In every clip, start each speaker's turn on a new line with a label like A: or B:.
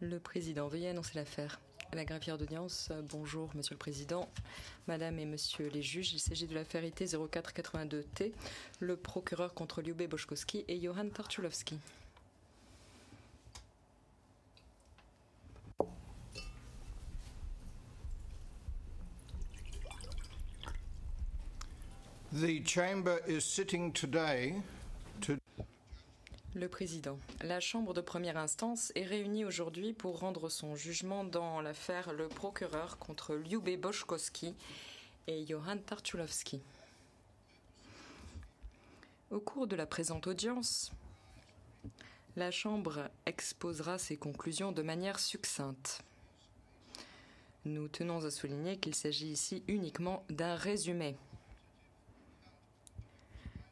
A: Le président, veuillez annoncer l'affaire. La greffière d'audience, bonjour Monsieur le Président, Madame et Monsieur les juges, il s'agit de l'affaire IT 0482T, le procureur contre Liubej Boszkowski et Johan Tarczulowski.
B: The chamber is sitting today to...
A: Le Président, la Chambre de première instance est réunie aujourd'hui pour rendre son jugement dans l'affaire le procureur contre Liubej Boszkowski et Johan Tarczulowski. Au cours de la présente audience, la Chambre exposera ses conclusions de manière succincte. Nous tenons à souligner qu'il s'agit ici uniquement d'un résumé.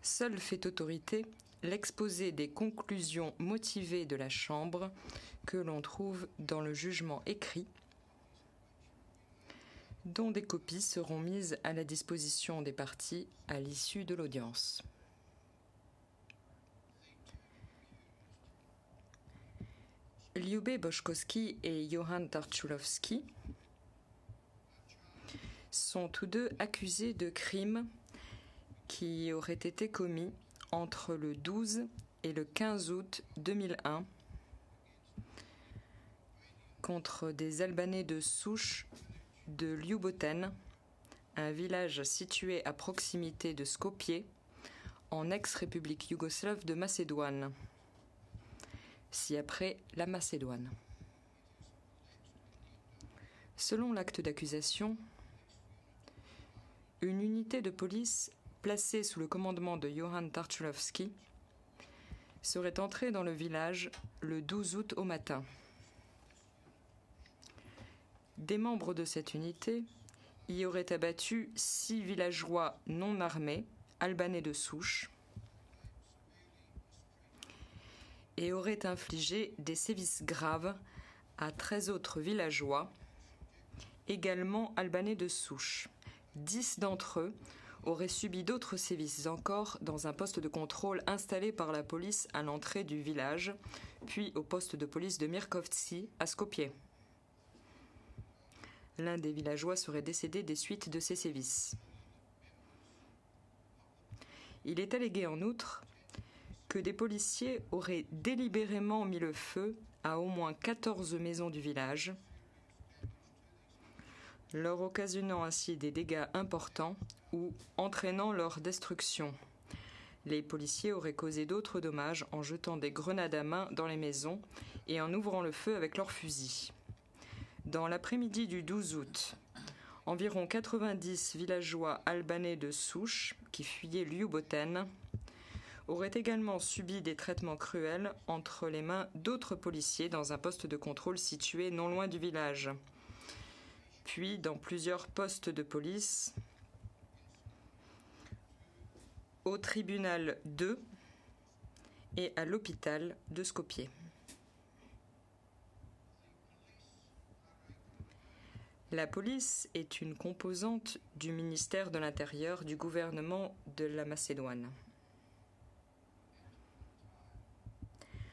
A: Seul fait autorité l'exposé des conclusions motivées de la Chambre que l'on trouve dans le jugement écrit, dont des copies seront mises à la disposition des parties à l'issue de l'audience. Liubej Boszkowski et Johan Tarczulowski sont tous deux accusés de crimes qui auraient été commis entre le 12 et le 15 août 2001 contre des Albanais de souche de Ljuboten, un village situé à proximité de Skopje, en ex-république yougoslave de Macédoine, ci-après la Macédoine. Selon l'acte d'accusation, une unité de police placée sous le commandement de Johan Tarczulowski serait entrée dans le village le 12 août au matin. Des membres de cette unité y auraient abattu 6 villageois non armés, albanais de souche, et auraient infligé des sévices graves à 13 autres villageois, également albanais de souche. 10 d'entre eux auraient subi d'autres sévices encore dans un poste de contrôle installé par la police à l'entrée du village, puis au poste de police de Mirkovci à Skopje. L'un des villageois serait décédé des suites de ces sévices. Il est allégué en outre que des policiers auraient délibérément mis le feu à au moins 14 maisons du village, leur occasionnant ainsi des dégâts importants ou entraînant leur destruction. Les policiers auraient causé d'autres dommages en jetant des grenades à main dans les maisons et en ouvrant le feu avec leurs fusils. Dans l'après-midi du 12 août, environ 90 villageois albanais de souche qui fuyaient Ljuboten auraient également subi des traitements cruels entre les mains d'autres policiers dans un poste de contrôle situé non loin du village, puis dans plusieurs postes de police, au tribunal 2 et à l'hôpital de Skopje. La police est une composante du ministère de l'Intérieur du gouvernement de la Macédoine.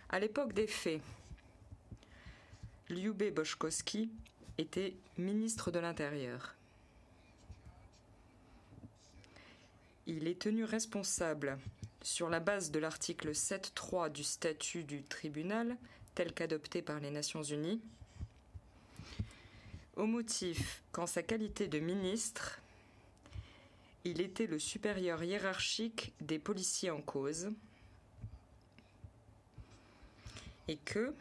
A: À l'époque des faits, Liubej Boszkowski était ministre de l'Intérieur. Il est tenu responsable, sur la base de l'article 7.3 du statut du tribunal, tel qu'adopté par les Nations Unies, au motif qu'en sa qualité de ministre, il était le supérieur hiérarchique des policiers en cause et que,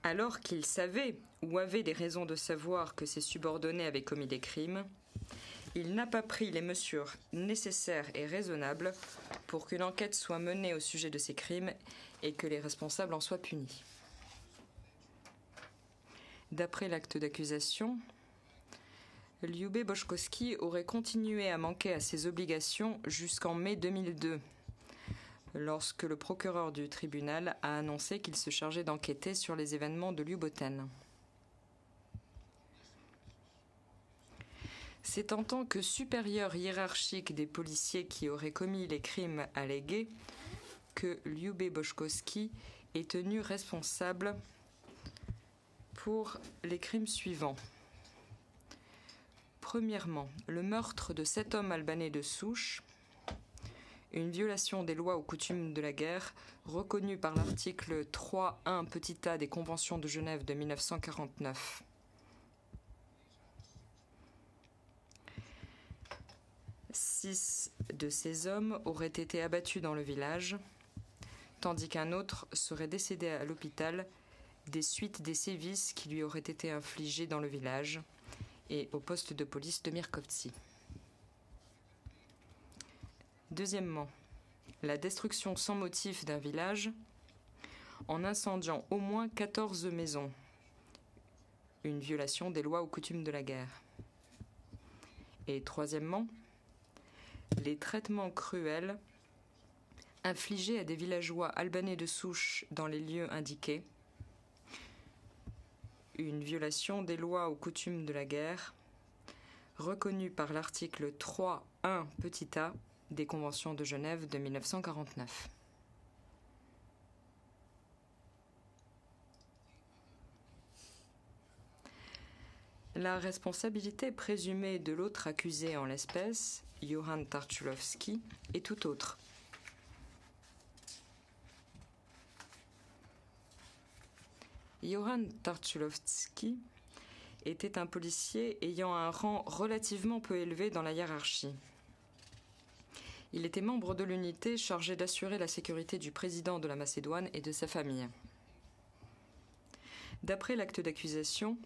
A: alors qu'il savait ou avait des raisons de savoir que ses subordonnés avaient commis des crimes, il n'a pas pris les mesures nécessaires et raisonnables pour qu'une enquête soit menée au sujet de ces crimes et que les responsables en soient punis. D'après l'acte d'accusation, Liubej Boszkowski aurait continué à manquer à ses obligations jusqu'en mai 2002, lorsque le procureur du tribunal a annoncé qu'il se chargeait d'enquêter sur les événements de Ljuboten. C'est en tant que supérieur hiérarchique des policiers qui auraient commis les crimes allégués que Liubej Boszkowski est tenu responsable pour les crimes suivants. Premièrement, le meurtre de 7 hommes albanais de souche, une violation des lois ou coutumes de la guerre reconnue par l'article 3.1 petit a des Conventions de Genève de 1949. Six de ces hommes auraient été abattus dans le village, tandis qu'un autre serait décédé à l'hôpital des suites des sévices qui lui auraient été infligés dans le village et au poste de police de Mirkovci. Deuxièmement, la destruction sans motif d'un village en incendiant au moins 14 maisons, une violation des lois ou coutumes de la guerre. Et troisièmement, les traitements cruels infligés à des villageois albanais de souche dans les lieux indiqués, une violation des lois ou coutumes de la guerre, reconnue par l'article 3.1 petit a des Conventions de Genève de 1949. La responsabilité présumée de l'autre accusé en l'espèce, Johan Tarczulowski, est tout autre. Johan Tarczulowski était un policier ayant un rang relativement peu élevé dans la hiérarchie. Il était membre de l'unité chargée d'assurer la sécurité du président de la Macédoine et de sa famille. D'après l'acte d'accusation,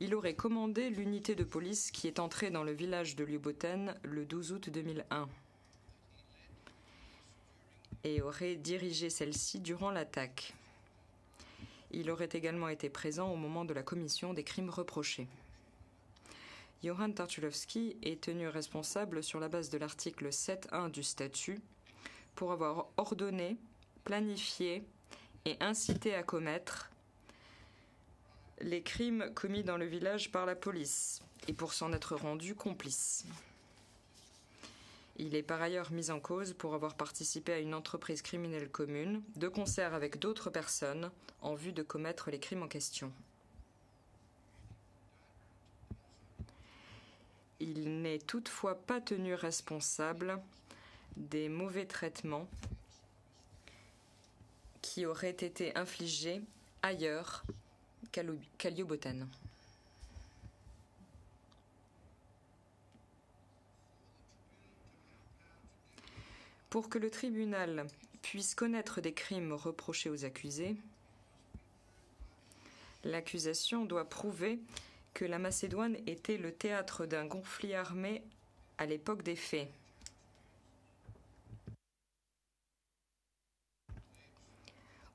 A: il aurait commandé l'unité de police qui est entrée dans le village de Ljuboten le 12 août 2001 et aurait dirigé celle-ci durant l'attaque. Il aurait également été présent au moment de la commission des crimes reprochés. Johan Tarczulowski est tenu responsable sur la base de l'article 7.1 du statut pour avoir ordonné, planifié et incité à commettre les crimes commis dans le village par la police et pour s'en être rendu complice. Il est par ailleurs mis en cause pour avoir participé à une entreprise criminelle commune, de concert avec d'autres personnes, en vue de commettre les crimes en question. Il n'est toutefois pas tenu responsable des mauvais traitements qui auraient été infligés ailleurs qu'à Ljuboten. Pour que le tribunal puisse connaître des crimes reprochés aux accusés, l'accusation doit prouver que la Macédoine était le théâtre d'un conflit armé à l'époque des faits.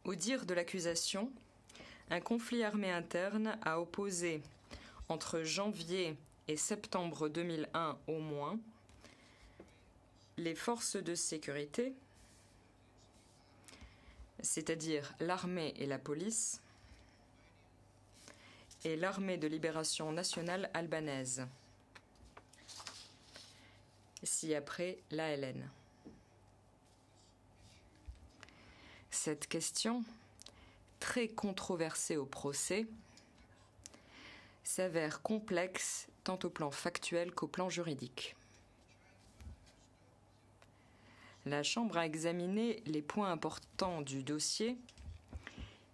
A: Au dire de l'accusation, un conflit armé interne a opposé entre janvier et septembre 2001 au moins les forces de sécurité, c'est-à-dire l'armée et la police, et l'armée de libération nationale albanaise, ci-après l'ALN. Cette question, très controversée au procès, s'avère complexe tant au plan factuel qu'au plan juridique. La Chambre a examiné les points importants du dossier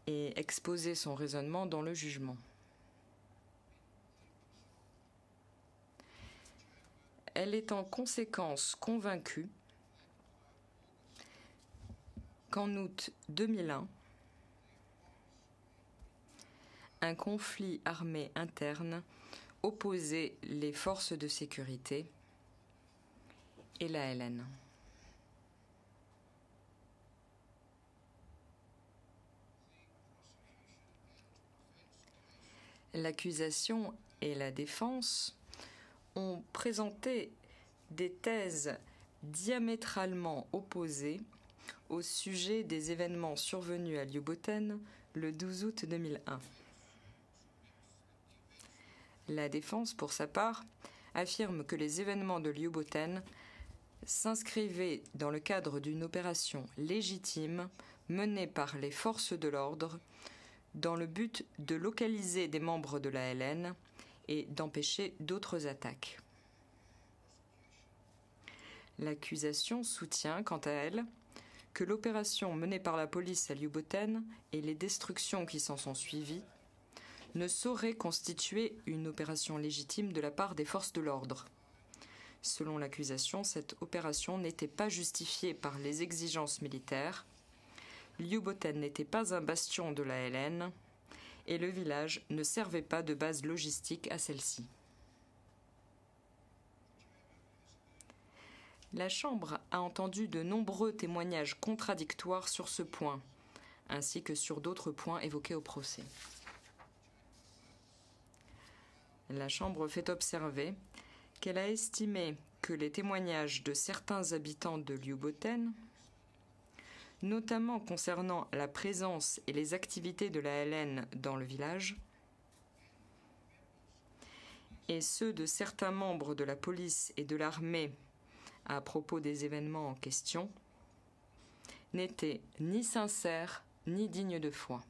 A: et exposé son raisonnement dans le jugement. Elle est en conséquence convaincue qu'en août 2001, un conflit armé interne opposait les forces de sécurité et l'ALN. L'accusation et la défense ont présenté des thèses diamétralement opposées au sujet des événements survenus à Ljuboten le 12 août 2001. La défense, pour sa part, affirme que les événements de Ljuboten s'inscrivaient dans le cadre d'une opération légitime menée par les forces de l'ordre dans le but de localiser des membres de la LN et d'empêcher d'autres attaques. L'accusation soutient, quant à elle, que l'opération menée par la police à Ljuboten et les destructions qui s'en sont suivies ne sauraient constituer une opération légitime de la part des forces de l'ordre. Selon l'accusation, cette opération n'était pas justifiée par les exigences militaires, Ljuboten n'était pas un bastion de la LN et le village ne servait pas de base logistique à celle-ci. La Chambre a entendu de nombreux témoignages contradictoires sur ce point, ainsi que sur d'autres points évoqués au procès. La Chambre fait observer qu'elle a estimé que les témoignages de certains habitants de Ljuboten, notamment concernant la présence et les activités de la LN dans le village, et ceux de certains membres de la police et de l'armée à propos des événements en question, n'étaient ni sincères ni dignes de foi.